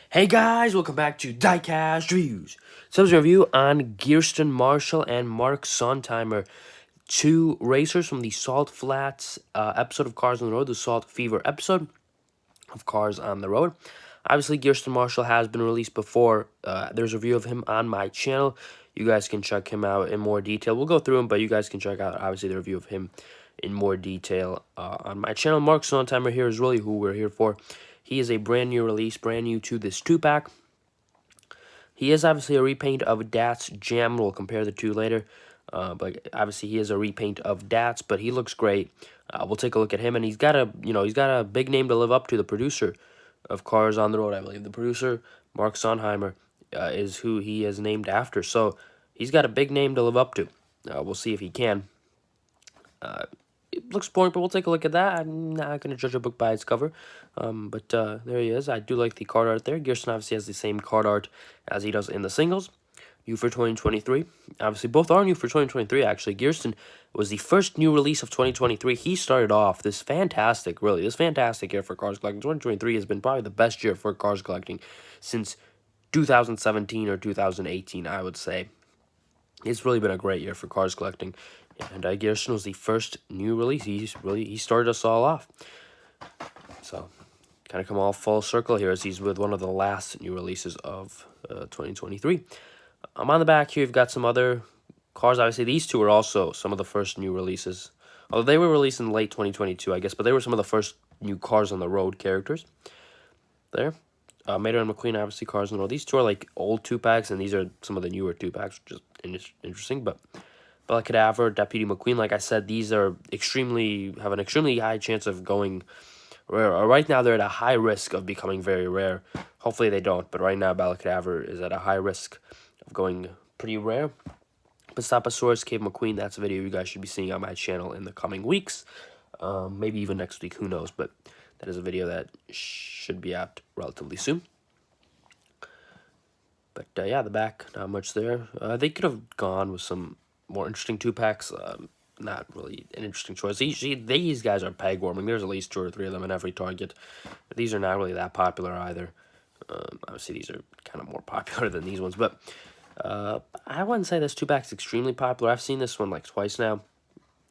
Hey guys, welcome back to Diecast Reviews. So this is a review on Gearsten Marshall and Marc Sondheimer, two racers from the Salt Flats episode of Cars on the Road, the Salt Fever episode of Cars on the Road. Obviously, Gearsten Marshall has been released before. There's a review of him on my channel. You guys can check him out in more detail. We'll go through him, but you guys can check out, obviously, the review of him in more detail on my channel. Marc Sondheimer here is really who we're here for. He is a brand new release, brand new to this 2-pack. He is obviously a repaint of Dat's Jam. We'll compare the two later. But obviously he is a repaint of Dat's, but he looks great. We'll take a look at him, and he's got a big name to live up to. The producer of Cars on the Road, I believe. The producer, Marc Sondheimer, is who he is named after. So he's got a big name to live up to. We'll see if he can. It looks boring, but we'll take a look at that. I'm not going to judge a book by its cover. But there he is. I do like the card art there. Gearsten obviously has the same card art as he does in the singles. New for 2023. Obviously, both are new for 2023, actually. Gearsten was the first new release of 2023. He started off this fantastic year for cars collecting. 2023 has been probably the best year for cars collecting since 2017 or 2018, I would say. It's really been a great year for cars collecting. And Gearsten was the first new release. He started us all off. So, kind of come all full circle here as he's with one of the last new releases of 2023. On the back here, you've got some other cars. Obviously, these two are also some of the first new releases. Although they were released in late 2022, I guess, but they were some of the first new Cars on the Road characters. There. Mater and McQueen, obviously, Cars on the Road. These two are like old 2-packs, and these are some of the newer 2-packs, which is interesting, but Bella Cadaver, Deputy McQueen, like I said, these are have an extremely high chance of going rare. Right now, they're at a high risk of becoming very rare. Hopefully they don't, but right now, Bella Cadaver is at a high risk of going pretty rare. Pastaposaurus, Cave McQueen, that's a video you guys should be seeing on my channel in the coming weeks. Maybe even next week, who knows, but that is a video that should be out relatively soon. But yeah, the back, not much there. They could have gone with some more interesting 2-packs. Not really an interesting choice. These guys are peg warming. There's at least 2 or 3 of them in every Target. These are not really that popular either. Obviously, these are kind of more popular than these ones. But I wouldn't say this 2-pack is extremely popular. I've seen this one like twice now.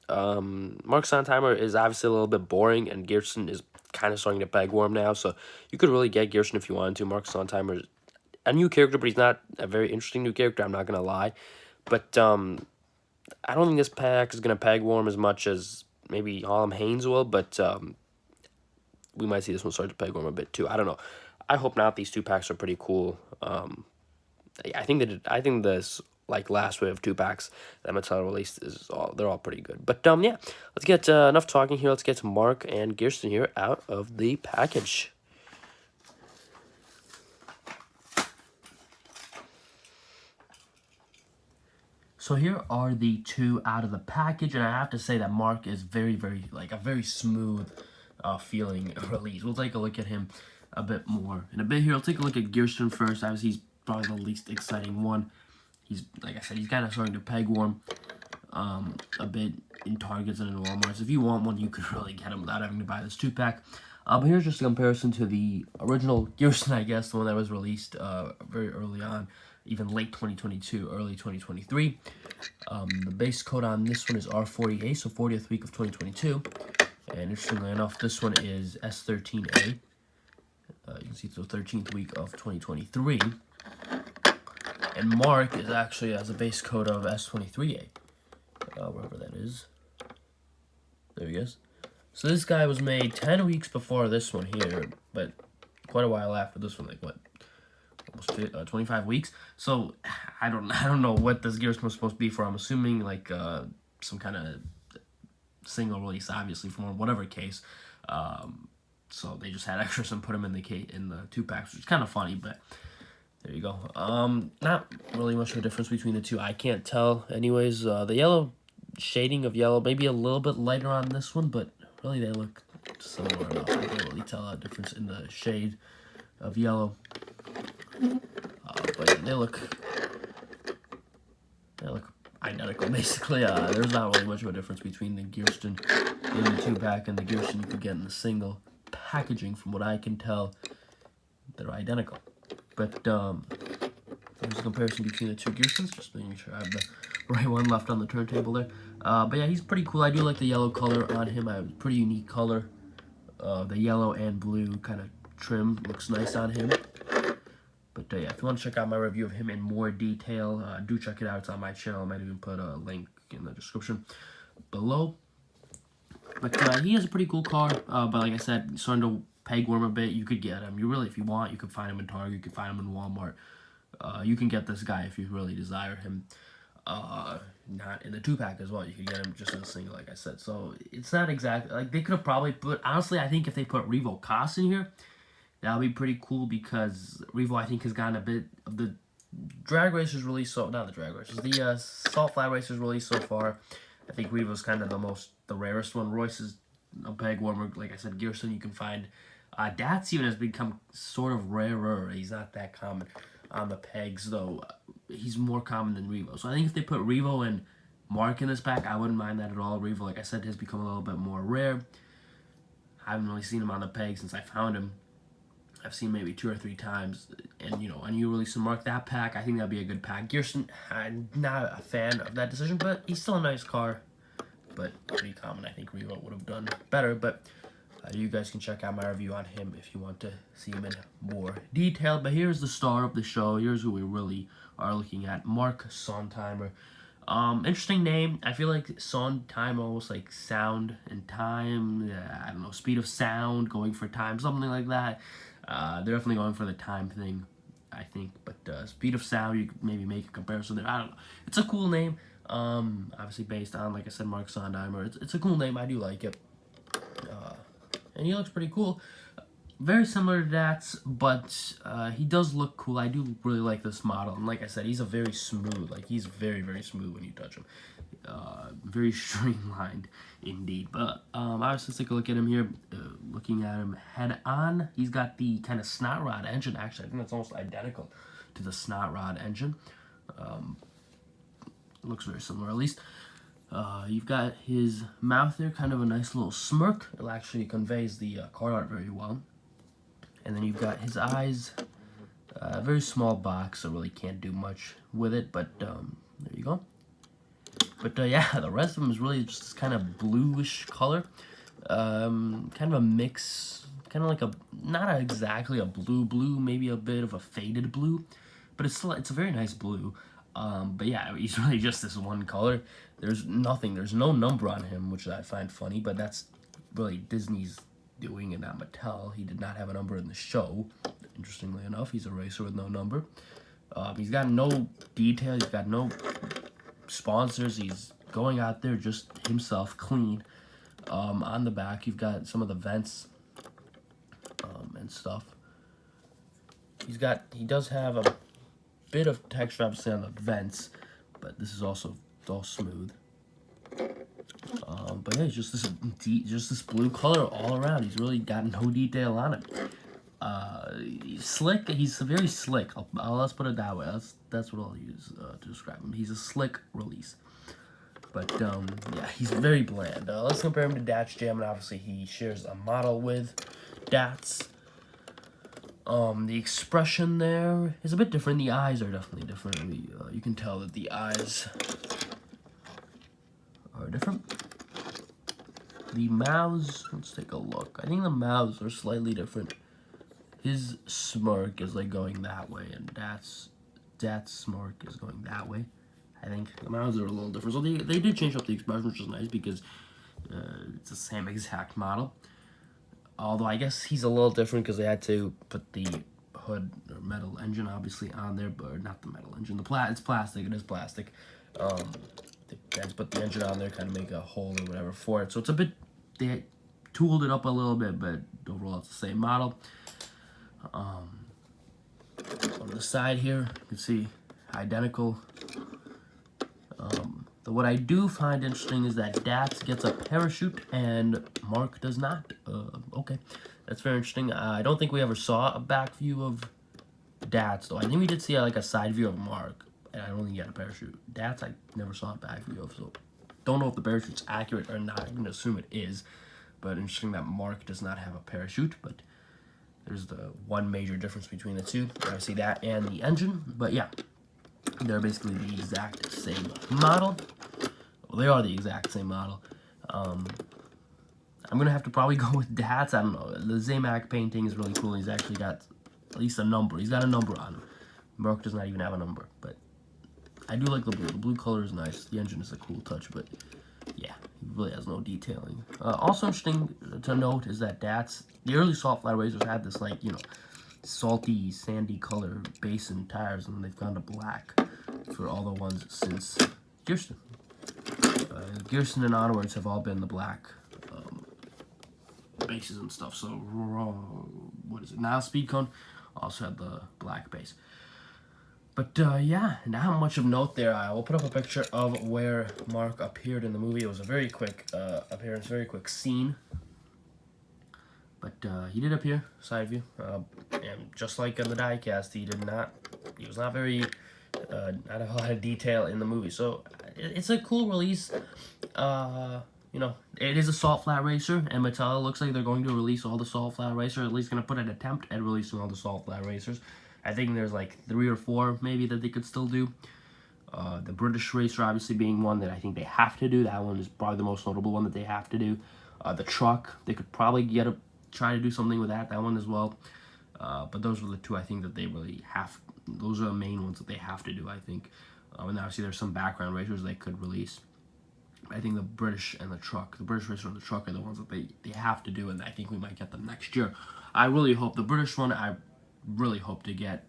Marc Sondheimer is obviously a little bit boring, and Gearsten is kind of starting to peg warm now. So you could really get Gearsten if you wanted to. Marc Sondheimer is a new character, but he's not a very interesting new character. I'm not going to lie. But I don't think this pack is going to peg warm as much as maybe Harlem Haynes will, but we might see this one start to peg warm a bit too. I don't know. I hope not. These 2-packs are pretty cool. I think this like last wave of 2-packs that Mattel released they're all pretty good. But yeah, let's get enough talking here. Let's get Marc and Gearsten here out of the package. So here are the two out of the package, and I have to say that Marc is very smooth feeling release. We'll take a look at him a bit more in a bit here. I'll take a look at Gearsten first, as he's probably the least exciting one. He's, like I said, he's kind of starting to peg warm a bit in Targets and in Walmarts. If you want one, you could really get him without having to buy this 2-pack. But here's just a comparison to the original Gearsten, I guess, the one that was released very early on, even late 2022, early 2023. The base code on this one is R48, so 40th week of 2022. And interestingly enough, this one is S13A. You can see it's the 13th week of 2023. And Marc is actually has a base code of S23A, wherever that is. There he is. So this guy was made 10 weeks before this one here, but quite a while after this one, like what, almost 25 weeks. So I don't know what this Gearsten was supposed to be for. I'm assuming like some kind of single release, obviously, from whatever case. So they just had extras and put them in the 2-packs, which is kind of funny, but there you go. Not really much of a difference between the two. I can't tell. Anyways, the yellow shading of yellow, maybe a little bit lighter on this one, but really they look similar enough. I can't really tell a difference in the shade of yellow. But they look identical, basically. There's not really much of a difference between the Gearsten in the 2-pack and the Gearsten you could get in the single packaging. From what I can tell, they're identical. But there's a comparison between the two Gearstens, just making sure I have the right one left on the turntable there. But yeah, he's pretty cool. I do like the yellow color on him. I have a pretty unique color. The yellow and blue kind of trim looks nice on him. But yeah, if you want to check out my review of him in more detail, do check it out. It's on my channel. I might even put a link in the description below. But he has a pretty cool car. But like I said, starting to peg worm a bit. You could get him. You really, if you want, you could find him in Target. You could find him in Walmart. You can get this guy if you really desire him. Not in the 2-pack as well. You can get him just in a single, like I said. So it's not exactly like they could have probably put. Honestly, I think if they put Revo Cost in here, that would be pretty cool because Revo, I think, has gotten a bit of the drag racers released. So not the drag racers, the salt flat racers released so far. I think Revo's kind of the rarest one. Royce is a peg warmer, like I said. Gearsten you can find. Dats even has become sort of rarer. He's not that common on the pegs, though. He's more common than Revo. So I think if they put Revo and Marc in this pack, I wouldn't mind that at all. Revo, like I said, has become a little bit more rare. I haven't really seen him on the peg since I found him. I've seen maybe 2 or 3 times. And, you know, when you release a Marc that pack, I think that'd be a good pack. Gearsten, I'm not a fan of that decision, but he's still a nice car. But pretty common. I think Revo would have done better, but you guys can check out my review on him if you want to see him in more detail. But here's the star of the show. Here's who we really are looking at. Marc Sondheimer. Interesting name. I feel like Sondheimer, almost like sound and time. I don't know, speed of sound, going for time, something like that. They're definitely going for the time thing, I think. But speed of sound, you could maybe make a comparison there. I don't know. It's a cool name. Obviously based on, like I said, Marc Sondheimer. It's a cool name. I do like it. And he looks pretty cool. Very similar to Dats, but he does look cool. I do really like this model. And like I said, he's a very smooth. Like, he's very, very smooth when you touch him. Very streamlined, indeed. But obviously, let's take a look at him here. Looking at him head on. He's got the kind of snot rod engine. Actually, I think that's almost identical to the snot rod engine. Looks very similar, at least. You've got his mouth there, kind of a nice little smirk. It actually conveys the card art very well. And then you've got his eyes, very small box, so really can't do much with it, but there you go. But yeah, the rest of him is really just this kind of bluish color. Kind of a mix, kind of like not exactly a blue, maybe a bit of a faded blue, but it's a very nice blue. But yeah, he's really just this one color. There's no number on him, which I find funny, but that's really Disney's doing and not Mattel. He did not have a number in the show. Interestingly enough, he's a racer with no number. He's got no detail. He's got no sponsors. He's going out there just himself, clean. On the back, you've got some of the vents and stuff. He does have a bit of texture, obviously, on the vents, but this is also all smooth. But yeah, it's just this blue color all around. He's really got no detail on it. He's slick. He's very slick. Let's put it that way. That's what I'll use to describe him. He's a slick release. But yeah, he's very bland. Let's compare him to Dats Jam, and obviously he shares a model with Dats. The expression there is a bit different. The eyes are definitely different. You can tell that the eyes are different. The mouths, let's take a look. I think the mouths are slightly different. His smirk is like going that way, and Dats smirk is going that way. I think the mouths are a little different. So they did change up the expression, which is nice because it's the same exact model. Although I guess he's a little different because they had to put the hood or metal engine obviously on there, but not the metal engine. It's plastic. It is plastic. They had to put the engine on there, kind of make a hole or whatever for it. So it's a bit. They tooled it up a little bit, but overall it's the same model. On the side here, you can see identical. What I do find interesting is that Dats gets a parachute and Marc does not. Okay, that's very interesting. I don't think we ever saw a back view of Dats, though. I think we did see like a side view of Marc, and I don't think he had a parachute. Dats, I never saw a back view of, so don't know if the parachute's accurate or not. I'm going to assume it is, but interesting that Marc does not have a parachute, but There's the one major difference between the two. Obviously that and the engine. But yeah, they're basically the exact same model. Well, they are the exact same model. I'm gonna have to probably go with Dad's. I don't know. The Zamac painting is really cool. He's actually got at least a number. He's got a number on him. Mark does not even have a number, but I do like the blue. The blue color is nice. The engine is a cool touch, but yeah, he really has no detailing. Also interesting to note is that the early Salt Flat Racers had this, like, you know, salty, sandy color base and tires, and they've gone to black for all the ones since Gearsten. Gearsten and onwards have all been the black bases and stuff. So, what is it? Now Speed Cone also had the black base. But yeah, not much of note there. I will put up a picture of where Mark appeared in the movie. It was a very quick appearance, very quick scene. But he did appear, side view, and just like in the diecast, he was not very, not a lot of detail in the movie. So it's a cool release. You know, it is a Salt Flat Racer, and Mattel looks like they're going to release all the Salt Flat Racers, at least going to put an attempt at releasing all the Salt Flat Racers. I think there's like 3 or 4 maybe that they could still do. The British Racer obviously being one that I think they have to do. That one is probably the most notable one that they have to do. The truck, they could probably try to do something with that one as well. But those are the 2 I think that they really have. Those are the main ones that they have to do, I think. And obviously there's some background racers they could release. I think the British and the truck, the British Racer and the truck are the ones that they have to do, and I think we might get them next year. I really hope the British one, I really hope to get.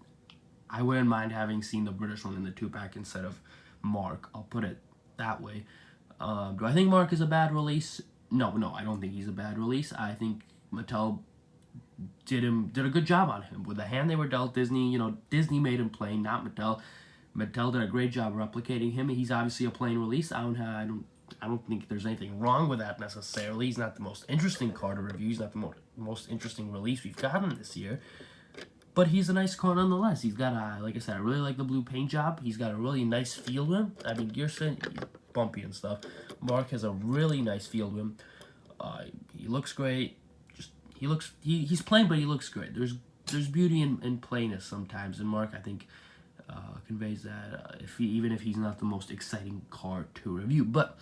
I wouldn't mind having seen the British one in the 2-pack instead of Mark. I'll put it that way. Do I think Mark is a bad release? No, I don't think he's a bad release. I think Mattel did a good job on him. With the hand they were dealt, Disney, you know, Disney made him plain, not Mattel. Mattel did a great job replicating him. He's obviously a plain release. I don't think there's anything wrong with that necessarily. He's not the most interesting card to review. He's not the most interesting release we've gotten this year. But he's a nice car nonetheless. He's got a, like I said, I really like the blue paint job. He's got a really nice feel to him. I mean, Gearsten, he's bumpy and stuff. Mark has a really nice feel to him. He looks great. He's plain, but he looks great. There's beauty in plainness sometimes, and Mark, I think, conveys that. Even if he's not the most exciting car to review, but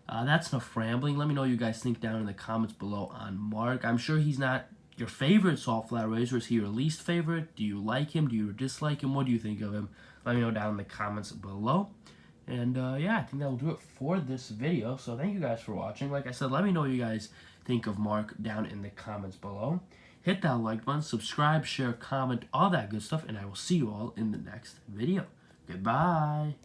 that's enough rambling. Let me know what you guys think down in the comments below on Mark. I'm sure he's not your favorite Salt Flat Racer. Is he your least favorite? Do you like him? Do you dislike him? What do you think of him? Let me know down in the comments below. And yeah, I think that will do it for this video. So thank you guys for watching. Like I said, let me know what you guys think of Mark down in the comments below. Hit that like button, subscribe, share, comment, all that good stuff. And I will see you all in the next video. Goodbye.